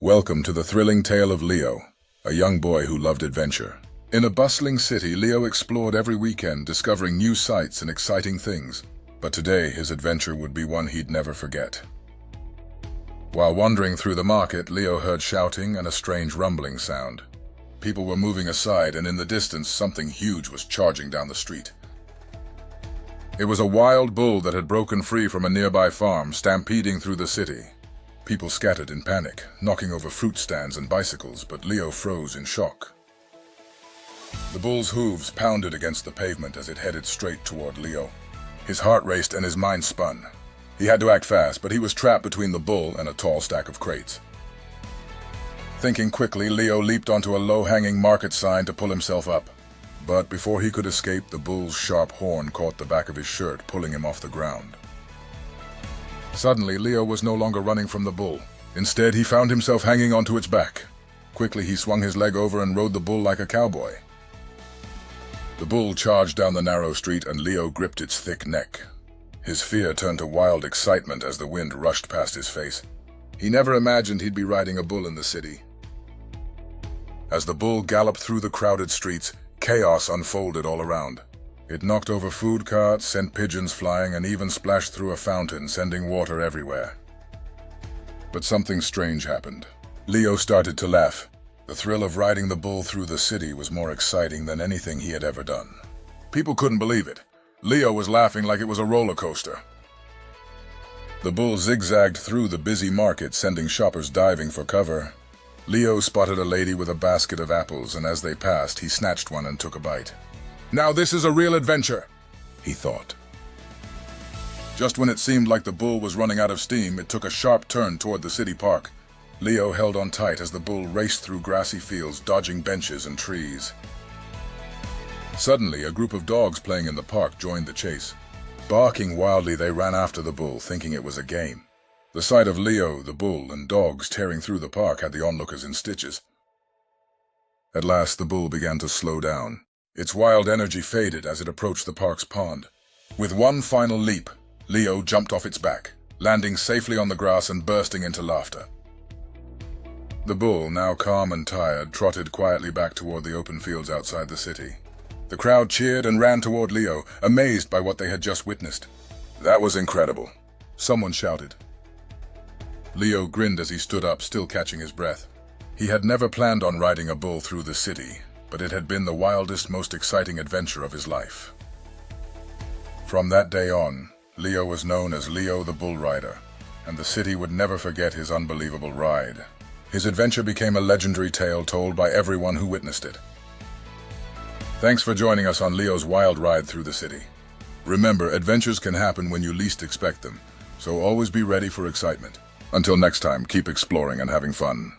Welcome to the thrilling tale of Leo, a young boy who loved adventure. In a bustling city, Leo explored every weekend, discovering new sights and exciting things. But today, his adventure would be one he'd never forget. While wandering through the market, Leo heard shouting and a strange rumbling sound. People were moving aside, and in the distance, something huge was charging down the street. It was a wild bull that had broken free from a nearby farm, stampeding through the city. People scattered in panic, knocking over fruit stands and bicycles, but Leo froze in shock. The bull's hooves pounded against the pavement as it headed straight toward Leo. His heart raced and his mind spun. He had to act fast, but he was trapped between the bull and a tall stack of crates. Thinking quickly, Leo leaped onto a low-hanging market sign to pull himself up. But before he could escape, the bull's sharp horn caught the back of his shirt, pulling him off the ground. Suddenly, Leo was no longer running from the bull. Instead, he found himself hanging onto its back. Quickly, he swung his leg over and rode the bull like a cowboy. The bull charged down the narrow street, and Leo gripped its thick neck. His fear turned to wild excitement as the wind rushed past his face. He never imagined he'd be riding a bull in the city. As the bull galloped through the crowded streets, chaos unfolded all around. It knocked over food carts, sent pigeons flying, and even splashed through a fountain, sending water everywhere. But something strange happened. Leo started to laugh. The thrill of riding the bull through the city was more exciting than anything he had ever done. People couldn't believe it. Leo was laughing like it was a roller coaster. The bull zigzagged through the busy market, sending shoppers diving for cover. Leo spotted a lady with a basket of apples, and as they passed, he snatched one and took a bite. "Now this is a real adventure," he thought. Just when it seemed like the bull was running out of steam, it took a sharp turn toward the city park. Leo held on tight as the bull raced through grassy fields, dodging benches and trees. Suddenly, a group of dogs playing in the park joined the chase. Barking wildly, they ran after the bull, thinking it was a game. The sight of Leo, the bull, and dogs tearing through the park had the onlookers in stitches. At last, the bull began to slow down. Its wild energy faded as it approached the park's pond. With one final leap, Leo jumped off its back, landing safely on the grass and bursting into laughter. The bull, now calm and tired, trotted quietly back toward the open fields outside the city. The crowd cheered and ran toward Leo, amazed by what they had just witnessed. "That was incredible," someone shouted. Leo grinned as he stood up, still catching his breath. He had never planned on riding a bull through the city, but it had been the wildest, most exciting adventure of his life. From that day on, Leo was known as Leo the Bull Rider, and the city would never forget his unbelievable ride. His adventure became a legendary tale told by everyone who witnessed it. Thanks for joining us on Leo's wild ride through the city. Remember, adventures can happen when you least expect them, so always be ready for excitement. Until next time, keep exploring and having fun.